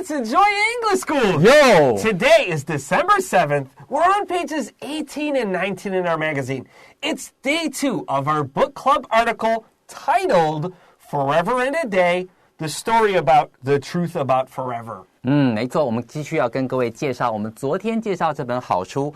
Let's enjoy English school. Yo! Today is December 7th. We're on pages 18 and 19 in our magazine. It's day 2 of our book club article titled Forever and a Day, the story about the truth about forever. 没错，我们继续要跟各位介绍我们昨天介绍这本好书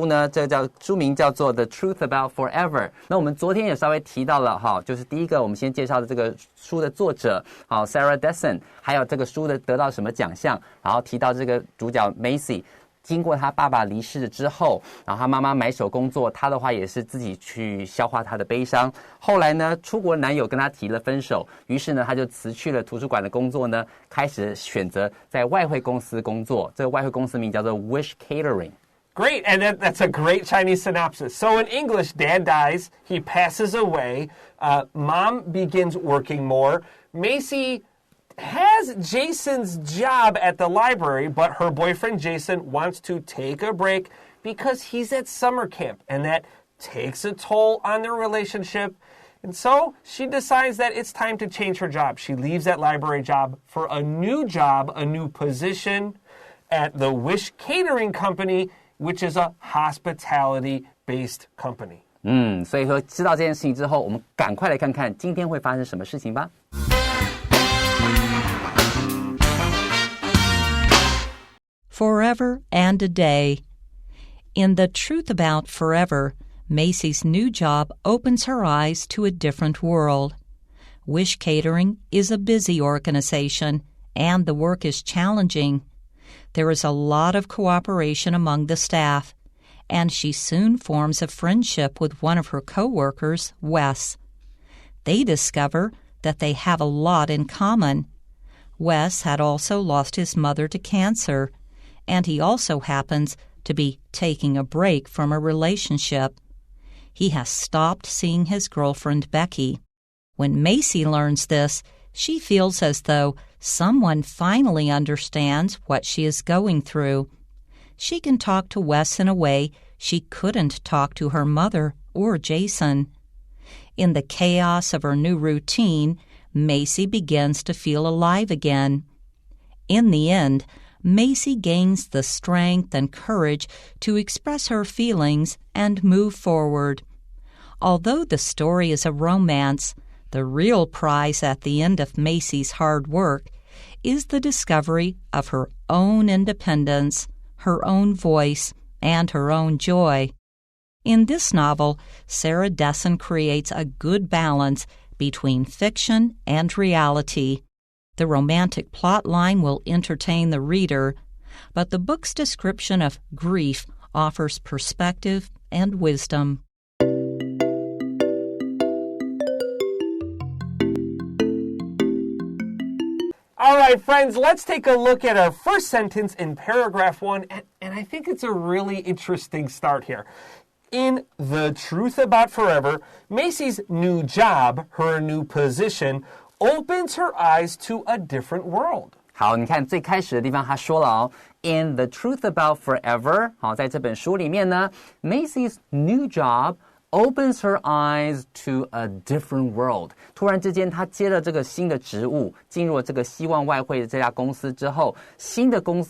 呢，这个书名叫做 The Truth About Forever。那我们昨天也稍微提到了哈，就是第一个我们先介绍的这个书的作者Sarah Dessen， 还有这个书的得到什么奖项，然后提到这个主角 Macy。经过他爸爸离世之后，然后他妈妈埋首工作，他的话也是自己去消化他的悲伤。后来呢，出国男友跟他提了分手，于是呢，他就辞去了图书馆的工作呢，开始选择在外汇公司工作。这个外汇公司名叫做 Wish Catering。Great, and that's a great Chinese synopsis. So in English, Dad dies, he passes away, Mom begins working more. Macy has Jason's job at the library, but her boyfriend Jason wants to take a break because he's at summer camp, and that takes a toll on their relationship. And so she decides that it's time to change her job. She leaves that library job for a new job, a new position at the Wish Catering Company, which is a hospitality-based company. 所以说知道这件事情之后，我们赶快来看看今天会发生什么事情吧。Forever and a Day. In The Truth About Forever, Macy's new job opens her eyes to a different world. Wish Catering is a busy organization, and the work is challenging. There is a lot of cooperation among the staff, and she soon forms a friendship with one of her co-workers, Wes. They discover that they have a lot in common. Wes had also lost his mother to cancer, and he also happens to be taking a break from a relationship. He has stopped seeing his girlfriend, Becky. When Macy learns this, she feels as though someone finally understands what she is going through. She can talk to Wes in a way she couldn't talk to her mother or Jason. In the chaos of her new routine, Macy begins to feel alive again. In the end, Macy gains the strength and courage to express her feelings and move forward. Although the story is a romance, the real prize at the end of Macy's hard work is the discovery of her own independence, her own voice, and her own joy. In this novel, Sarah Dessen creates a good balance between fiction and reality. The romantic plot line will entertain the reader, but the book's description of grief offers perspective and wisdom. All right, friends, let's take a look at our first sentence in paragraph 1, and I think it's a really interesting start here. In The Truth About Forever, Macy's new job, her new position, opens her eyes to a different world. 好，你看最开始的地方他说了In The Truth About Forever， 好，在这本书里面呢 Macy's new job opens her eyes to a different world. 突然之间她接了这个新的职务，进入了这个希望外汇的这家公司之后，新的公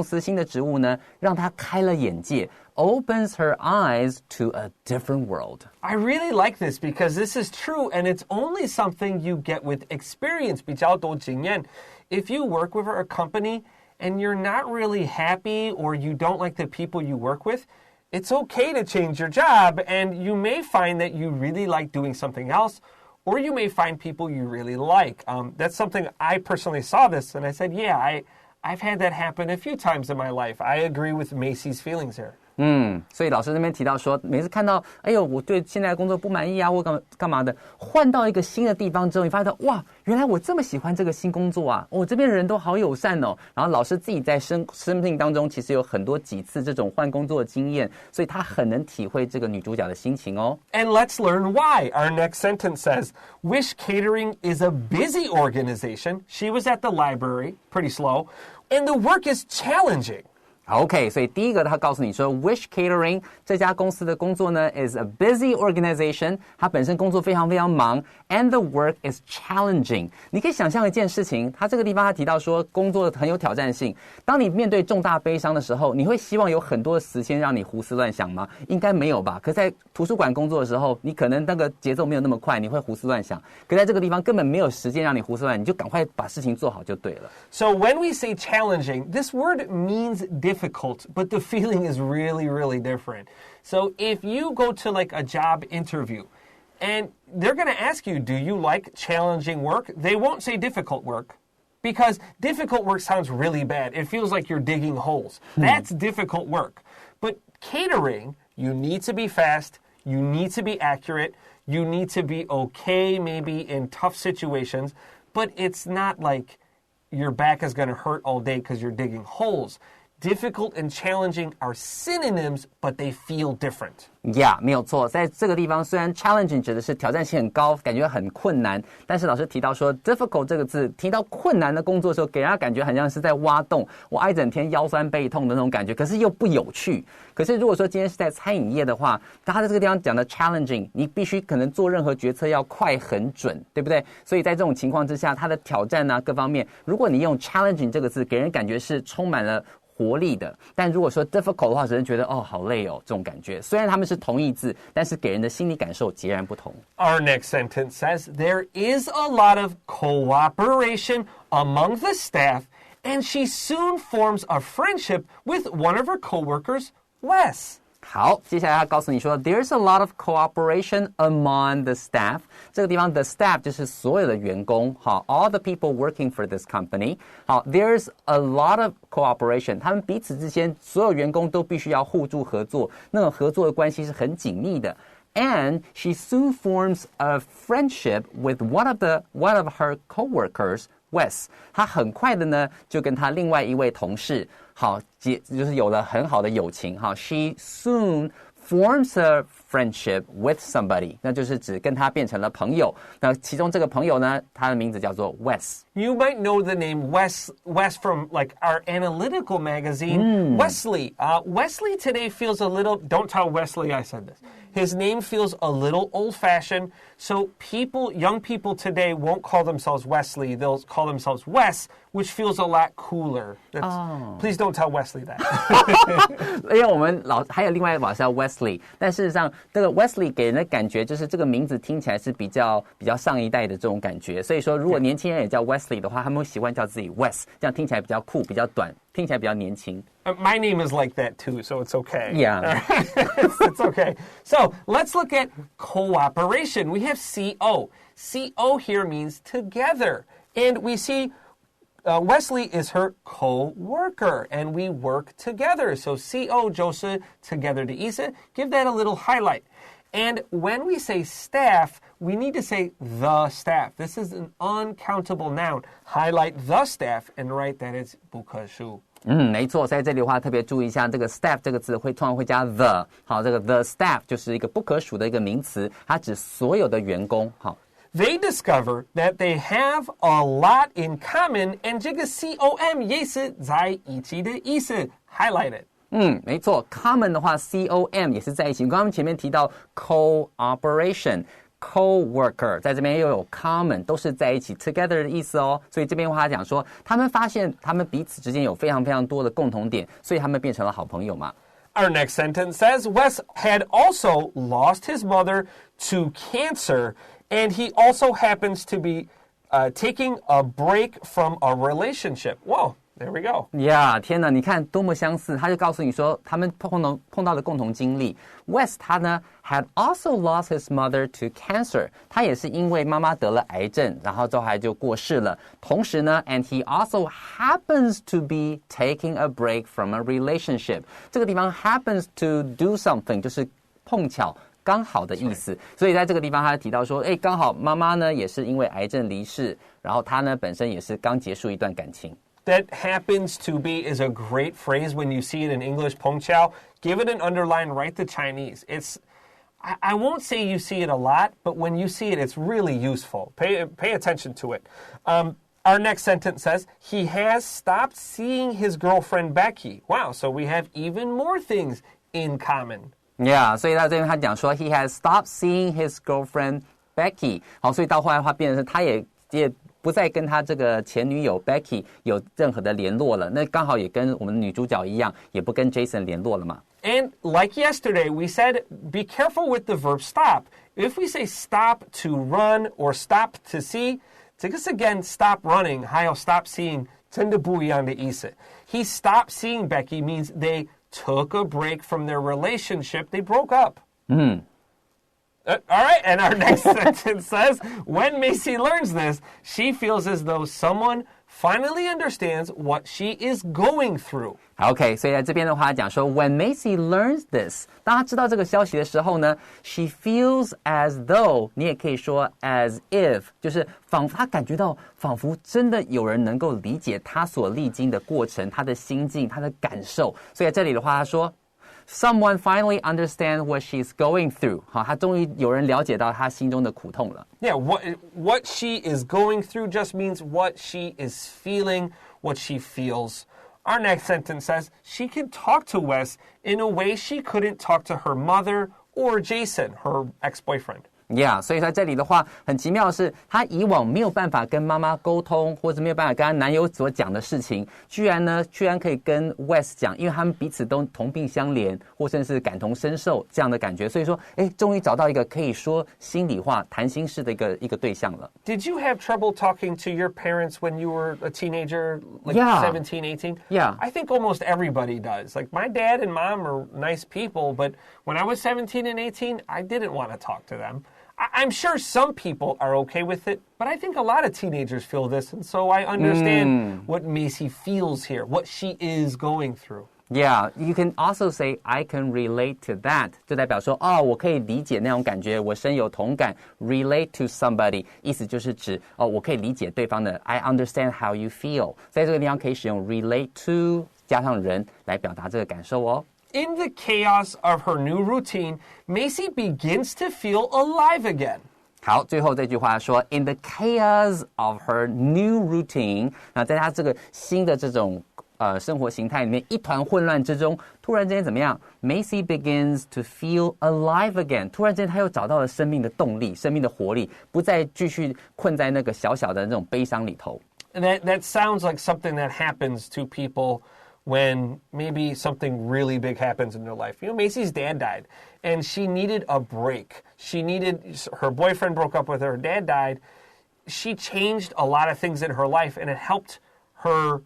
司新的职务呢让她开了眼界，opens her eyes to a different world. I really like this because this is true and it's only something you get with experience, 比较多经验. If you work with a company and you're not really happy or you don't like the people you work with, it's okay to change your job and you may find that you really like doing something else or you may find people you really like. That's something I personally saw this and I said, yeah, I've had that happen a few times in my life. I agree with Macy's feelings here. 所以老师那边提到说，每次看到，哎呦，我对现在的工作不满意啊，或干嘛的，换到一个新的地方之后，你发现哇，原来我这么喜欢这个新工作啊，我这边的人都好友善哦。然后老师自己在生命当中其实有很多几次这种换工作的经验，所以他很能体会这个女主角的心情哦。And let's learn why. Our next sentence says, Wish Catering is a busy organization. She was at the library, pretty slow, and the work is challenging. OK， 所以第一个他告诉你说 Wish Catering 这家公司的工作呢 is a busy organization， 它本身工作非常非常忙 and the work is challenging。 你可以想象一件事情，他这个地方他提到说工作很有挑战性。当你面对重大悲伤的时候，你会希望有很多的时间让你胡思乱想吗？应该没有吧。可在图书馆工作的时候，你可能那个节奏没有那么快，你会胡思乱想。可在这个地方根本没有时间让你胡思乱想，你就赶快把事情做好就对了。 So when we say challenging, this word means difficult, but the feeling is really, really different. So if you go to like a job interview and they're going to ask you, do you like challenging work? They won't say difficult work because difficult work sounds really bad. It feels like you're digging holes. That's difficult work. But catering, you need to be fast, you need to be accurate, you need to be okay maybe in tough situations, but it's not like your back is going to hurt all day because you're digging holes. Difficult and challenging are synonyms, but they feel different. Yeah， 没有错。在这个地方，虽然 challenging 指的是挑战性很高，感觉很困难，但是老师提到说 difficult 这个字，提到困难的工作的时候，给人家感觉很像是在挖洞，挖一整天腰酸背痛的那种感觉，可是又不有趣。可是如果说今天是在餐饮业的话，他在这个地方讲的 challenging， 你必须可能做任何决策要快很准，对不对？所以在这种情况之下，它的挑战啊各方面，如果你用 challenging 这个字，给人感觉是充满了活力的，但如果说 difficult 的话，使人觉得哦好累哦这种感觉。虽然他们是同义字，但是给人的心理感受截然不同。Our next sentence says, there is a lot of cooperation among the staff, and she soon forms a friendship with one of her coworkers, Wes. 好，接下来他告诉你说 There's a lot of cooperation among the staff。 这个地方 the staff 就是所有的员工，好 all the people working for this company。 好 There's a lot of cooperation， 他们彼此之间所有员工都必须要互助合作，那种合作的关系是很紧密的。 And she soon forms a friendship with one of her coworkers, Wes。 她很快的呢就跟她另外一位同事好就是有了很好的友情哈。 She soon forms a friendship with somebody， 那就是指跟他变成了朋友。那其中这个朋友呢，他的名字叫做 Wes。 You might know the name Wes from like our analytical magazine, Wesley. Wesley today feels a little, don't tell Wesley I said this. His name feels a little old-fashioned, so young people today won't call themselves Wesley, they'll call themselves Wes, which feels a lot cooler. Please don't tell Wesley that. 因为我们还有另外一个老师叫 Wesley， 但事实上这个 Wesley 给人的感觉就是这个名字听起来是比较上一代的这种感觉，所以说如果年轻人也叫 Wesley 的话，他们会习惯叫自己 Wes， 这样听起来比较酷，比较短，听起来比较年轻。My name is like that too, so it's okay. Yeah. It's okay. So let's look at cooperation. We have CO. CO here means together. And we see Wesley is her co-worker, and we work together. So CO 就是 together 的意思. Give that a little highlight. And when we say staff, we need to say the staff. This is an uncountable noun. Highlight the staff and write that it's 不可数。没错，在这里的话特别注意一下，这个 staff 这个字通常会加 the。 好，这个 the staff 就是一个不可数的一个名词，它指所有的员工。好。They discover that they have a lot in common, and 这个 com 也是在一起的意思。Highlight it. 没错 ，common 的话 com 也是在一起。刚刚前面提到 cooperation。Co-worker 在这边又有 common 都是在一起 together 的意思哦，所以这边的话他讲说，他们发现他们彼此之间有非常非常多的共同点，所以他们变成了好朋友嘛。Our next sentence says, Wes had also lost his mother to cancer, and he also happens to be taking a break from a relationship. Whoa. There we go. Yeah， 天哪，你看多么相似！他就告诉你说，他们碰到的共同经历。Wes 他呢 had also lost his mother to cancer， 他也是因为妈妈得了癌症，然后之后就过世了。同时呢 ，and he also happens to be taking a break from a relationship。这个地方 happens to do something 就是碰巧。刚好的意思，所以在这个地方他提到说，刚好妈妈呢也是因为癌症离世，然后他呢本身也是刚结束一段感情。That happens to be is a great phrase when you see it in English, 碰巧. Give it an underline, write the Chinese. I won't say you see it a lot, but when you see it, it's really useful. Pay attention to it. Our next sentence says, he has stopped seeing his girlfriend Becky. Wow, so we have even more things in common. Yeah, 所以到这边他讲说 he has stopped seeing his girlfriend Becky. 好，所以到后来的话变成是他也不再跟他这个前女友 Becky 有任何的联络了。那刚好也跟我们女主角一样，也不跟 Jason 联络了嘛。And like yesterday, we said be careful with the verb stop. If we say stop to run or stop to see, 这个是 again stop running 还有 stop seeing 真的不一样的意思。He stopped seeing Becky means they took a break from their relationship. They broke up. All right, and our next sentence says, when Macy learns this, she feels as though someone finally understands what she is going through. OK, 所以在这边的话讲说 when Macy learns this, 当她知道这个消息的时候呢 she feels as though, 你也可以说 as if, 就是她感觉到仿佛真的有人能够理解她所历经的过程，她的心境，她的感受。所以在这里的话她说Someone finally understands what she's going through. 好，她终于有人了解到她心中的苦痛了。Yeah, what she is going through just means what she is feeling, what she feels. Our next sentence says, she can talk to Wes in a way she couldn't talk to her mother or Jason, her ex-boyfriend. Yeah, 所以在这里的话，很奇妙的是，她以往没有办法跟妈妈沟通，或者没有办法跟她男友所讲的事情，居然可以跟 Wes 讲，因为他们彼此都同病相怜，或甚至是感同身受这样的感觉。所以说，终于找到一个可以说心里话、谈心事的一个对象了。Did you have trouble talking to your parents when you were a teenager, like 17, 18? Yeah. I think almost everybody does. Like my dad and mom are nice people, but when I was 17 and 18, I didn't want to talk to them. I'm sure some people are okay with it, but I think a lot of teenagers feel this, and so I understand what Macy feels here, what she is going through. Yeah, you can also say, I can relate to that. 就代表说，我可以理解那种感觉，我深有同感。Relate to somebody, 意思就是指，我可以理解对方的。I understand how you feel. 在这个地方可以使用 relate to 加上人来表达这个感受哦。In the chaos of her new routine, Macy begins to feel alive again. 好，最后这句话说 In the chaos of her new routine， 那在她这个新的这种生活形态里面，一团混乱之中，突然之间怎么样 ？Macy begins to feel alive again。突然之间，她又找到了生命的动力、生命的活力，不再继续困在那个小小的那种悲伤里头。And that sounds like something that happens to people when maybe something really big happens in their life. You know, Macy's dad died, and she needed a break. Her boyfriend broke up with her, her dad died. She changed a lot of things in her life, and it helped her,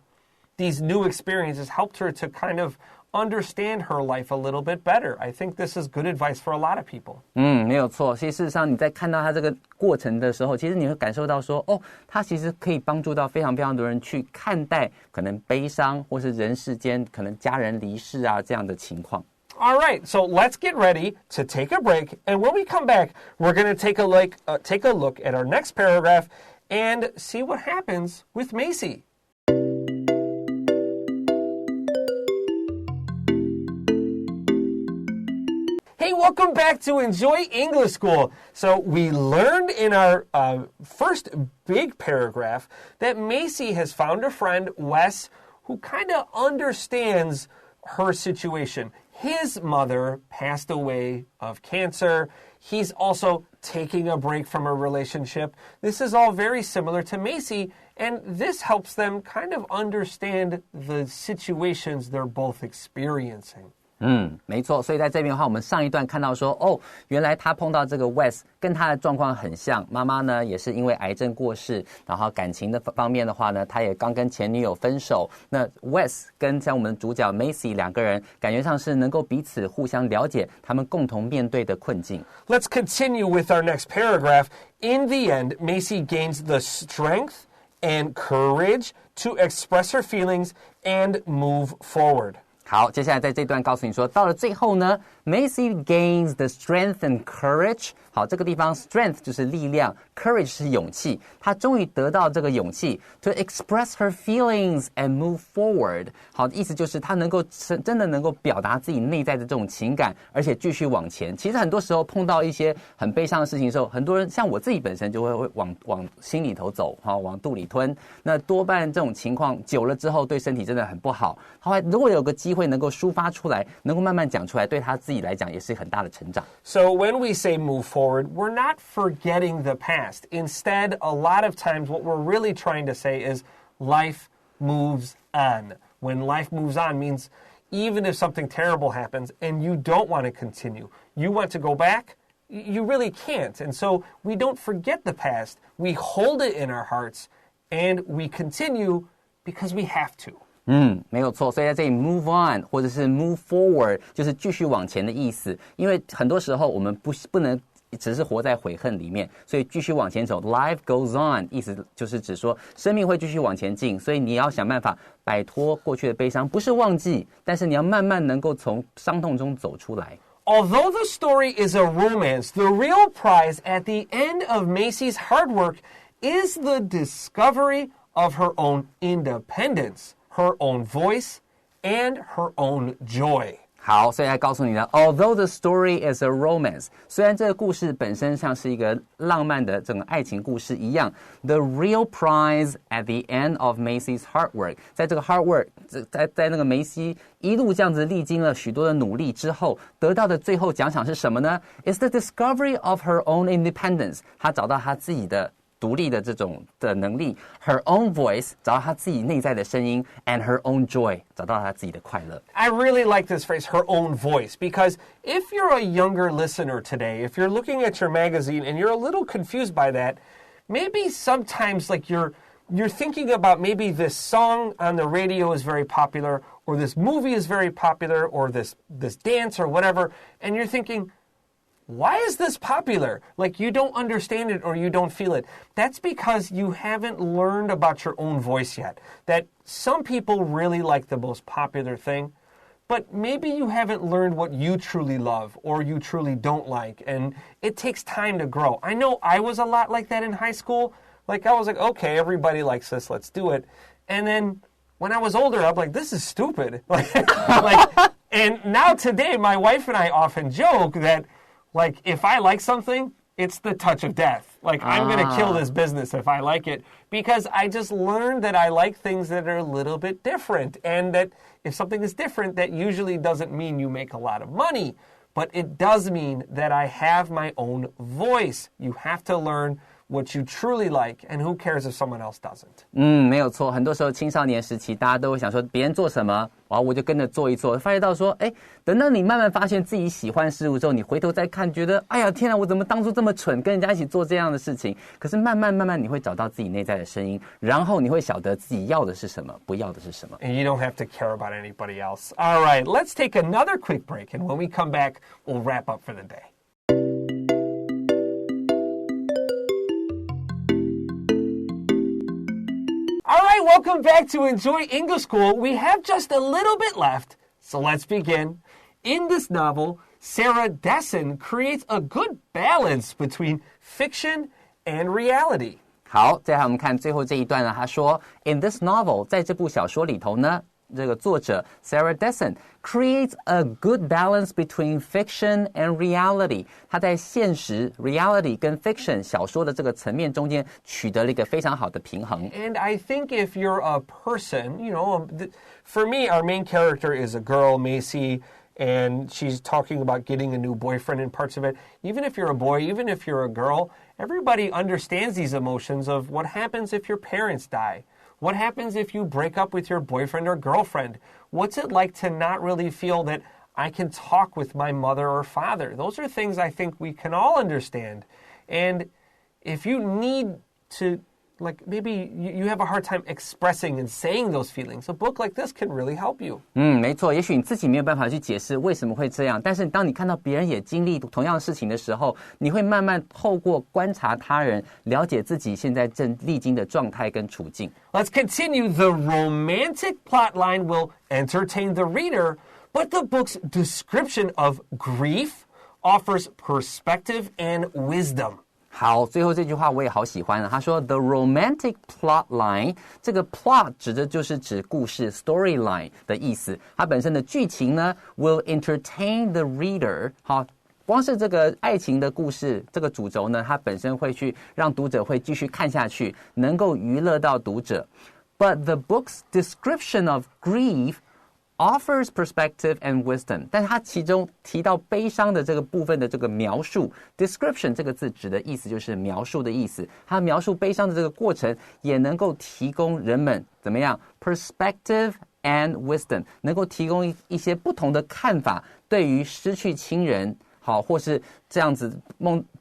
these new experiences helped her to kind of understand her life a little bit better. I think this is good advice for a lot of people. 没有错。其实事实上你在看到他这个过程的时候，其实你会感受到说，他其实可以帮助到非常非常多人去看待可能悲伤或是人世间可能家人离世啊这样的情况。All right, so let's get ready to take a break, and when we come back, we're going to take a look at our next paragraph and see what happens with Macy. Hey, welcome back to Enjoy English School. So we learned in our first big paragraph that Macy has found a friend, Wes, who kind of understands her situation. His mother passed away of cancer. He's also taking a break from a relationship. This is all very similar to Macy, and this helps them kind of understand the situations they're both experiencing. 没错，所以在这边的话，我们上一段看到说，原来他碰到这个 Wes 跟他的状况很像，妈妈呢也是因为癌症过世，然后感情的方面的话呢，他也刚跟前女友分手。那 Wes 跟像我们主角 Macy 两个人，感觉上是能够彼此互相了解，他们共同面对的困境。Let's continue with our next paragraph. In the end, Macy gains the strength and courage to express her feelings and move forward. 好，接下来在这段告诉你说，到了最后呢 ，Macy gains the strength and courage。好，这个地方 strength 就是力量 ，courage 是勇气。她终于得到这个勇气 to express her feelings and move forward。好，意思就是她能够真的能够表达自己内在的这种情感，而且继续往前。其实很多时候碰到一些很悲伤的事情的时候，很多人像我自己本身就会往心里头走，好，往肚里吞。那多半这种情况久了之后，对身体真的很不好。后来如果有个机会能够抒发出来，能够慢慢讲出来，对他自己来讲也是很大的成长。So when we say move forward, we're not forgetting the past. Instead, a lot of times what we're really trying to say is life moves on. When life moves on means even if something terrible happens and you don't want to continue, you want to go back, you really can't. And so we don't forget the past. We hold it in our hearts and we continue because we have to. 没有错，所以在这里 move on 或者是 move forward 就是继续往前的意思。因为很多时候我们不能只是活在悔恨里面，所以继续往前走 ，life goes on 意思就是指说生命会继续往前进，所以你要想办法摆脱过去的悲伤，不是忘记，但是你要慢慢能够从伤痛中走出来。Although the story is a romance, the real prize at the end of Macy's hard work is the discovery of her own independence, her own voice, and her own joy. 好，所以来告诉你呢 ，Although the story is a romance， 虽然这个故事本身像是一个浪漫的这种爱情故事一样 ，the real prize at the end of Macy's hard work， 在这个 hard work， 在那个梅西一路这样子历经了许多的努力之后，得到的最后奖赏是什么呢 ？Is the discovery of her own independence， 她找到她自己的独立的这种的能力 ，her own voice 找到她自己内在的声音 ，and her own joy 找到她自己的快乐。I really like this phrase, her own voice, because if you're a younger listener today, if you're looking at your magazine and you're a little confused by that, maybe sometimes like you're thinking about maybe this song on the radio is very popular, or this movie is very popular, or this dance or whatever, and you're thinking,Why is this popular? Like you don't understand it or you don't feel it. That's because you haven't learned about your own voice yet. That some people really like the most popular thing, but maybe you haven't learned what you truly love or you truly don't like, and it takes time to grow. I know I was a lot like that in high school. Like I was like, okay, everybody likes this, let's do it. And then when I was older, I'm like, this is stupid. And now today, my wife and I often joke that,Like, if I like something, it's the touch of death. Like, I'm going to kill this business if I like it. Because I just learned that I like things that are a little bit different. And that if something is different, that usually doesn't mean you make a lot of money. But it does mean that I have my own voice. You have to learn what you truly like, and who cares if someone else doesn't? 没有错。很多时候青少年时期，大家都会想说别人做什么，然后我就跟着做一做。发现到说，等到你慢慢发现自己喜欢事物之后，你回头再看，觉得哎呀天哪，我怎么当初这么蠢，跟人家一起做这样的事情？可是慢慢你会找到自己内在的声音，然后你会晓得自己要的是什么，不要的是什么。And you don't have to care about anybody else. All right, let's take another quick break, and when we come back, we'll wrap up for the day.All right, welcome back to Enjoy English School. We have just a little bit left, so let's begin. In this novel, Sarah Dessen creates a good balance between fiction and reality. 好，再来我们看最后这一段呢，他说 ，In this novel， 在这部小说里头呢，这个作者 Sarah Dessen creates a good balance between fiction and reality。他在现实 reality 跟 fiction 小说的这个层面中间取得了一个非常好的平衡。And I think if you're a person, for me, our main character is a girl, Macy, and she's talking about getting a new boyfriend in parts of it. Even if you're a boy, even if you're a girl, everybody understands these emotions of what happens if your parents die.What happens if you break up with your boyfriend or girlfriend? What's it like to not really feel that I can talk with my mother or father? Those are things I think we can all understand. And if you need to like maybe you have a hard time expressing and saying those feelings. A book like this can really help you. 没错，也许你自己没有办法去解释为什么会这样，但是当你看到别人也经历同样的事情的时候，你会慢慢透过观察他人，了解自己现在正历经的状态跟处境。Let's continue. The romantic plotline will entertain the reader, but the book's description of grief offers perspective and wisdom. 好，最后这句话我也好喜欢啊。他说 ，the romantic plot line， 这个 plot 指的就是指故事 storyline 的意思。它本身的剧情呢 will entertain the reader。好，光是这个爱情的故事这个主轴呢，它本身会去让读者会继续看下去，能够娱乐到读者。But the book's description of grief offers perspective and wisdom， 但它其中提到悲伤的这个部分的这个描述 description 这个字指的意思就是描述的意思，它描述悲伤的这个过程也能够提供人们怎么样 perspective and wisdom， 能够提供一些不同的看法，对于失去亲人好或是这样子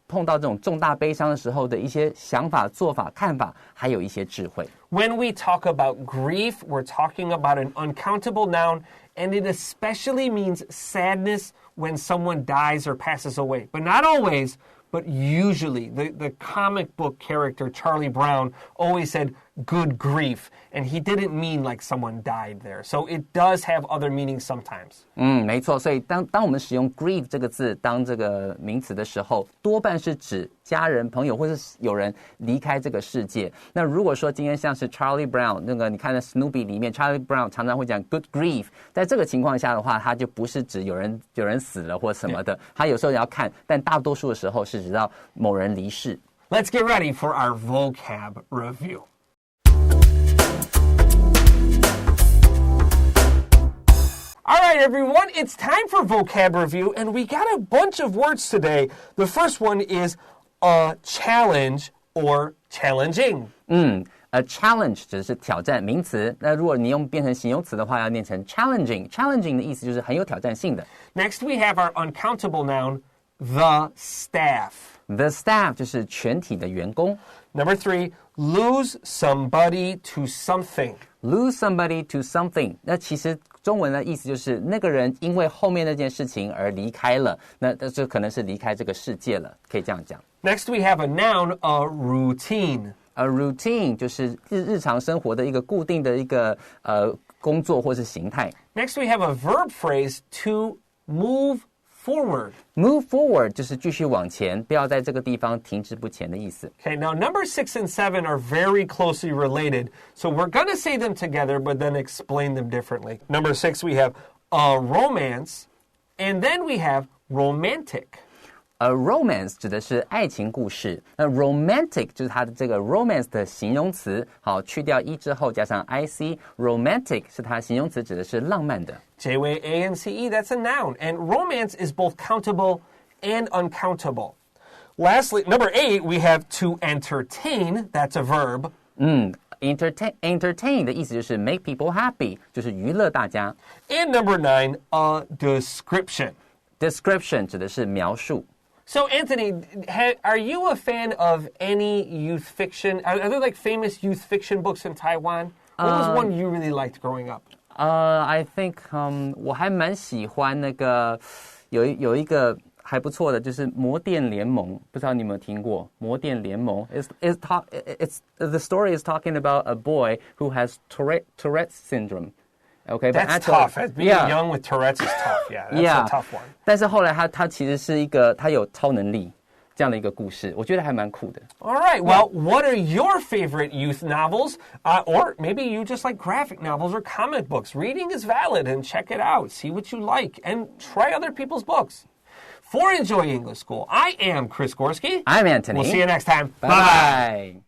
碰到这种重大悲伤的时候的一些想法、做法、看法，还有一些智慧。When we talk about grief, we're talking about an uncountable noun, and it especially means sadness when someone dies or passes away. But not always, but usually. The comic book character Charlie Brown always said good grief, and he didn't mean like someone died there. So it does have other meanings sometimes. 没错，所以当我们使用 grief 这个字当这个名词的时候，多半是指家人、朋友或是有人离开这个世界。那如果说今天像是 Charlie Brown 那个，你看在 Snoopy 里面 ，Charlie Brown 常常会讲 good grief， 在这个情况下的话，它就不是指有人死了或什么的，他有时候也要看，但大多数的时候是指到某人离世。Let's get ready for our vocab review. All right, everyone, it's time for vocab review, and we got a bunch of words today. The first one is a challenge or challenging. A challenge 指的是挑战名词，那如果你用变成形容词的话，要念成 challenging。challenging 的意思就是很有挑战性的。Next, we have our uncountable noun, the staff. The staff 就是全体的员工。Number 3, lose somebody to something. Lose somebody to something， 那其实中文的意思就是那个人因为后面那件事情而离开了，那这可能是离开这个世界了，可以这样讲。Next, we have a noun, a routine. A routine 就是日常生活的一个固定的一个工作或是形态。Next, we have a verb phrase, to move forward. Move forward 就是继续往前，不要在这个地方停滞不前的意思。Okay, now number 6 and 7 are very closely related, so we're going to say them together, but then explain them differently. Number 6, we have a romance, and then we have romantic. A romance 指的是爱情故事，那 romantic 就是它的这个 romance 的形容词，好，去掉一之后加上 ic，romantic 是它形容词，指的是浪漫的。J-W-A-N-C-E, that's a noun, and romance is both countable and uncountable. Lastly, number 8, we have to entertain, that's a verb. Entertain 的意思就是 make people happy， 就是娱乐大家。And number 9, a description. Description 指的是描述。So, Anthony, are you a fan of any youth fiction? Are there like famous youth fiction books in Taiwan? What was one you really liked growing up? I think 我还蛮喜欢那个有一个还不错的，就是魔电联盟，不知道你有没有听过魔电联盟 the story is talking about a boy who has Tourette's syndrome. Okay, that's tough. Being young with Tourette's is tough. Yeah, that's a tough one. 但是后来他其实是他有超能力这样的一个故事，我觉得还蛮酷的。All right. Well, what are your favorite youth novels? Or maybe you just like graphic novels or comic books. Reading is valid, and check it out. See what you like, and try other people's books. For Enjoy English School, I am Chris Gorski. I'm Antony. We'll see you next time. Bye-bye.